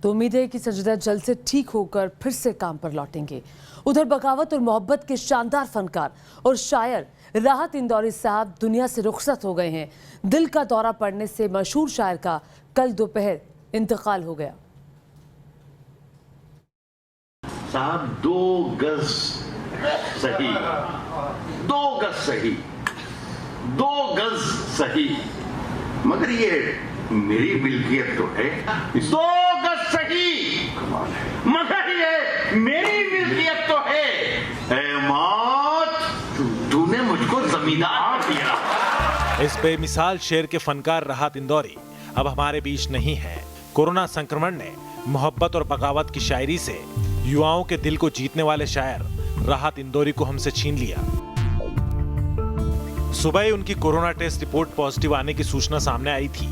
तो उम्मीद है कि सजदा जल्द से ठीक होकर फिर से काम पर लौटेंगे। उधर बगावत और मोहब्बत के शानदार फनकार और शायर राहत इंदौरी साहब दुनिया से रुखसत हो गए हैं। दिल का दौरा पड़ने से मशहूर शायर का कल दोपहर इंतकाल हो गया। साहब 2 गज सही, 2 गज सही, 2 गज सही, मगर ये मेरी मिल्कियत तो है। 2 गज सही, मगर ये मेरी मिल्कियत तो है। ऐ मौत, तूने मुझको जमींदार दिया। इस बेमिसाल शेर के फनकार राहत इंदौरी अब हमारे बीच नहीं है। कोरोना संक्रमण ने मोहब्बत और बगावत की शायरी से युवाओं के दिल को जीतने वाले शायर राहत इंदौरी को हमसे छीन लिया। सुबह ही उनकी कोरोना टेस्ट रिपोर्ट पॉजिटिव आने की सूचना सामने आई थी।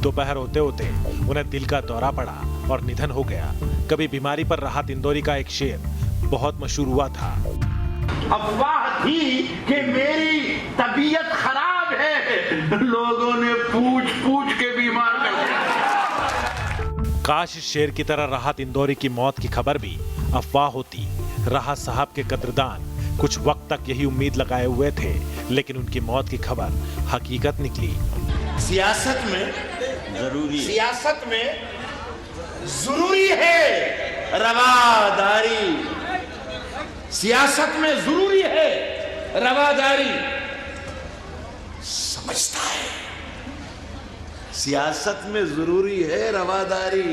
दोपहर होते होते उन्हें दिल का दौरा पड़ा और निधन हो गया। कभी बीमारी पर राहत इंदौरी का एक शेर बहुत मशहूर हुआ था। अफवाह थी कि मेरी तबीयत खराब है, लोगों ने पूछ पूछ के बीमार कर दिया। काश इस शेर की तरह राहत इंदौरी की मौत की खबर भी अफवाह होती। राहत साहब के कद्रदान कुछ वक्त तक यही उम्मीद लगाए हुए थे, लेकिन उनकी मौत की खबर हकीकत निकली। सियासत में जरूरी है रवादारी, सियासत में जरूरी है रवादारी। समझता है सियासत में जरूरी है रवादारी,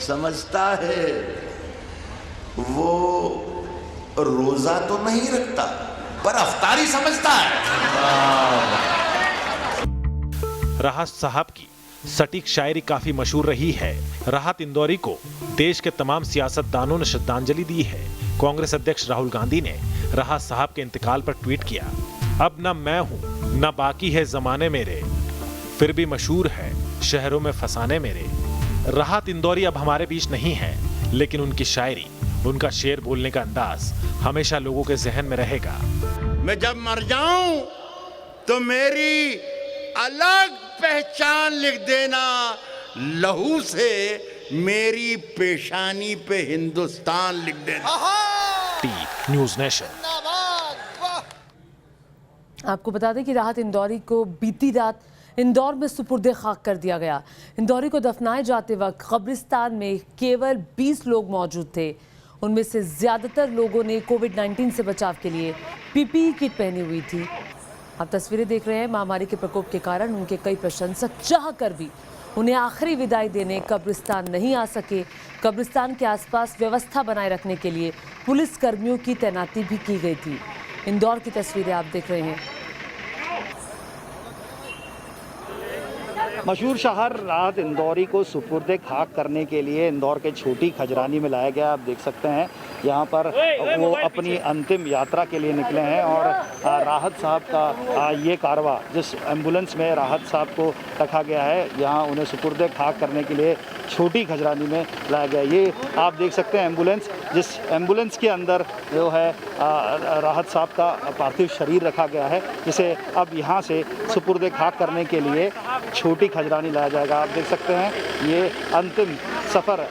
समझता है वो रोजा तो नहीं रखता पर अफ्तारी समझता है। राहत साहब की सटीक शायरी काफी मशहूर रही है। राहत इंदौरी को देश के तमाम सियासतदानों ने श्रद्धांजलि दी है। कांग्रेस अध्यक्ष राहुल गांधी ने राहत साहब के इंतकाल पर ट्वीट किया, अब न मैं हूं न बाकी है जमाने मेरे, फिर भी मशहूर है शहरों में फसाने मेरे। राहत इंदौरी अब हमारे बीच नहीं है, लेकिन उनकी शायरी, उनका शेर बोलने का अंदाज हमेशा लोगों के जहन में रहेगा। मैं जब मर जाऊं तो मेरी अलग पहचान लिख देना, लहू से मेरी पेशानी पे हिंदुस्तान लिख देना। News nation. आपको बता दें कि राहत इंदौरी को बीती रात इंदौर में सुपुर्दे खाक कर दिया गया। इंदौरी को दफनाए जाते वक्त कब्रिस्तान में केवल 20 लोग मौजूद थे। उनमें से ज्यादातर लोगों ने कोविड-19 से बचाव के लिए पीपीई किट पहनी हुई थी। आप तस्वीरें देख रहे हैं। महामारी के प्रकोप के कारण उनके कई प्रशंसक चाह कर भी उन्हें आखिरी विदाई देने कब्रिस्तान नहीं आ सके। कब्रिस्तान के आसपास व्यवस्था बनाए रखने के लिए पुलिस कर्मियों की तैनाती भी की गई थी। इंदौर की तस्वीरें आप देख रहे हैं। मशहूर शहर राहत इंदौरी को सुपुर्दे खाक करने के लिए इंदौर के छोटी खजरानी में लाया गया। आप देख सकते हैं यहाँ पर वो अपनी अंतिम यात्रा के लिए निकले हैं और राहत साहब का ये कारवा, जिस एम्बुलेंस में राहत साहब को रखा गया है, यहाँ उन्हें सुपुर्दे खाक करने के लिए छोटी खजरानी में लाया गया। ये आप देख सकते हैं एम्बुलेंस, जिस एम्बुलेंस के अंदर जो है राहत साहब का पार्थिव शरीर रखा गया है, जिसे अब यहाँ से सुपुर्दे खाक करने के लिए छोटी खजरानी लाया जाएगा। आप देख सकते हैं ये अंतिम सफ़र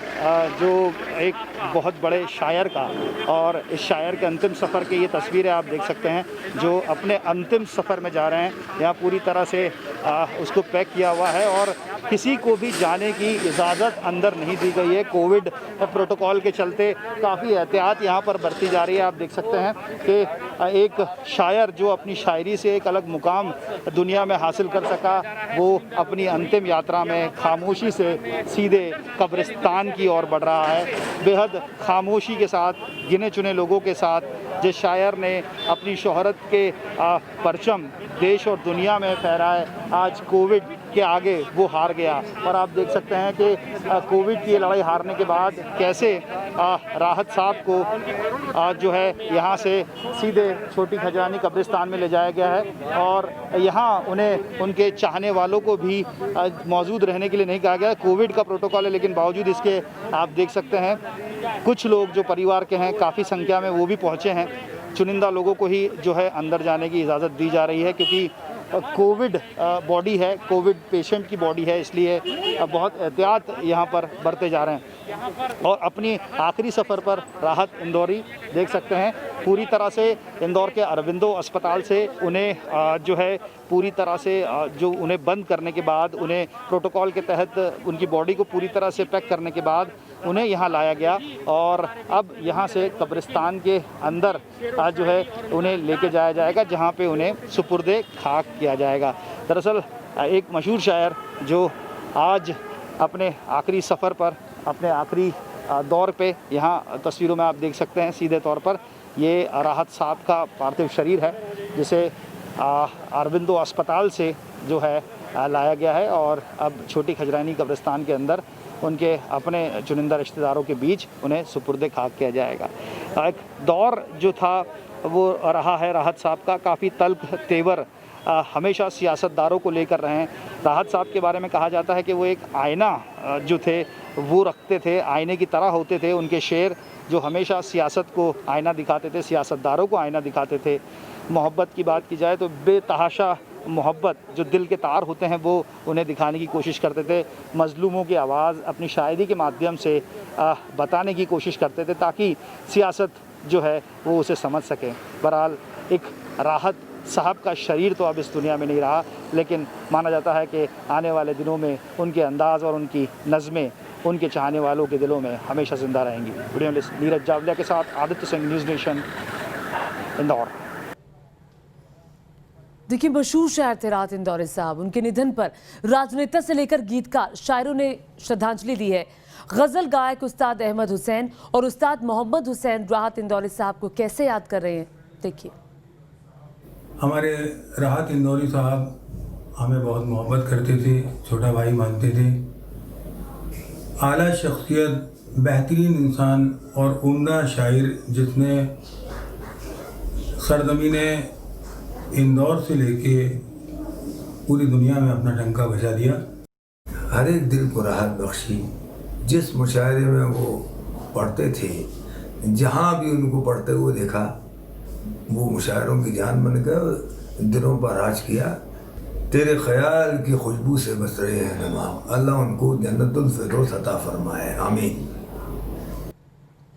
जो एक बहुत बड़े शायर का, और इस शायर के अंतिम सफ़र की ये तस्वीरें आप देख सकते हैं, जो अपने अंतिम सफ़र में जा रहे हैं। यहाँ पूरी तरह से उसको पैक किया हुआ है और किसी को भी जाने की इजाज़त अंदर नहीं दी गई है। कोविड प्रोटोकॉल के चलते काफ़ी एहतियात यहाँ पर बरती जा रही है। आप देख सकते हैं कि एक शायर जो अपनी शायरी से एक अलग मुकाम दुनिया में हासिल कर सका, वो अपनी अंतिम यात्रा में खामोशी से सीधे कब्रिस्तान की ओर बढ़ रहा है। बेहद खामोशी के साथ, गिने चुने लोगों के साथ, जिस शायर ने अपनी शोहरत के परचम देश और दुनिया में फहराए, आज कोविड के आगे वो हार गया। और आप देख सकते हैं कि कोविड की लड़ाई हारने के बाद कैसे राहत साहब को जो है यहाँ से सीधे छोटी खजरानी कब्रिस्तान में ले जाया गया है और यहाँ उन्हें उनके चाहने वालों को भी मौजूद रहने के लिए नहीं कहा गया। कोविड का प्रोटोकॉल है, लेकिन बावजूद इसके आप देख सकते हैं कुछ लोग जो परिवार के हैं काफ़ी संख्या में वो भी पहुँचे हैं। चुनिंदा लोगों को ही जो है अंदर जाने की इजाज़त दी जा रही है, क्योंकि कोविड बॉडी है, कोविड पेशेंट की बॉडी है, इसलिए बहुत एहतियात यहाँ पर बरते जा रहे हैं। और अपनी आखिरी सफ़र पर राहत इंदौरी देख सकते हैं पूरी तरह से इंदौर के अरविंदो अस्पताल से उन्हें जो है पूरी तरह से जो उन्हें बंद करने के बाद उन्हें प्रोटोकॉल के तहत उनकी बॉडी को पूरी तरह से पैक करने के बाद उन्हें यहाँ लाया गया और अब यहाँ से कब्रिस्तान के अंदर जो है उन्हें लेके जाया जाएगा जहाँ पे उन्हें सुपुर्दे खाक किया जाएगा। दरअसल एक मशहूर शायर जो आज अपने आखिरी सफ़र पर अपने आखिरी दौर पे यहाँ तस्वीरों में आप देख सकते हैं सीधे तौर पर ये राहत साहब का पार्थिव शरीर है जिसे अरविंदो अस्पताल से जो है लाया गया है और अब छोटी खजरानी कब्रिस्तान के अंदर उनके अपने चुनिंदा रिश्तेदारों के बीच उन्हें सुपुर्दे खाक किया जाएगा। एक दौर जो था वो रहा है राहत साहब का, काफ़ी तल्ख तेवर हमेशा सियासतदारों को लेकर रहे हैं। राहत साहब के बारे में कहा जाता है कि वो एक आईना जो थे वो रखते थे, आईने की तरह होते थे उनके शेर जो हमेशा सियासत को आईना दिखाते थे, सियासतदारों को आईना दिखाते थे। मोहब्बत की बात की जाए तो बेतहाशा मोहब्बत जो दिल के तार होते हैं वो उन्हें दिखाने की कोशिश करते थे, मज़लूमों की आवाज़ अपनी शायरी के माध्यम से बताने की कोशिश करते थे ताकि सियासत जो है वो उसे समझ सके। बहरहाल एक राहत साहब का शरीर तो अब इस दुनिया में नहीं रहा, लेकिन माना जाता है कि आने वाले दिनों में उनके अंदाज़ और उनकी नज़में उनके चाहने वालों के दिलों में हमेशा ज़िंदा रहेंगी। वीडियो जर्नलिस्ट नीरज जावलिया के साथ आदित्य सिंह, न्यूज़ नेशन, इंदौर। देखिए, मशहूर शायर थे राहत इंदौरी साहब। उनके निधन पर राजनेता से लेकर गीतकार, शायरों ने श्रद्धांजलि दी है। गजल गायक उस्ताद अहमद हुसैन और उस्ताद मोहम्मद हुसैन राहत इंदौरी साहब को कैसे याद कर रहे हैं, देखिए। हमारे राहत इंदौरी साहब हमें बहुत मोहब्बत करते थे, छोटा भाई मानते थे। आला शख्सियत, बेहतरीन इंसान और उम्दा शायर जिसने सरजमीन इंदौर से लेके पूरी दुनिया में अपना डंका बजा दिया। हर एक दिल को राहत बख्शी। जिस मुशायरे में वो पढ़ते थे, जहाँ भी उनको पढ़ते हुए देखा, वो मुशायरों की जान बन गए, दिलों पर राज किया। तेरे ख्याल की खुशबू से बस रहे हैं दिमाग, अल्लाह उनको जन्नतुल फिरदौस अता फरमाए, आमीन।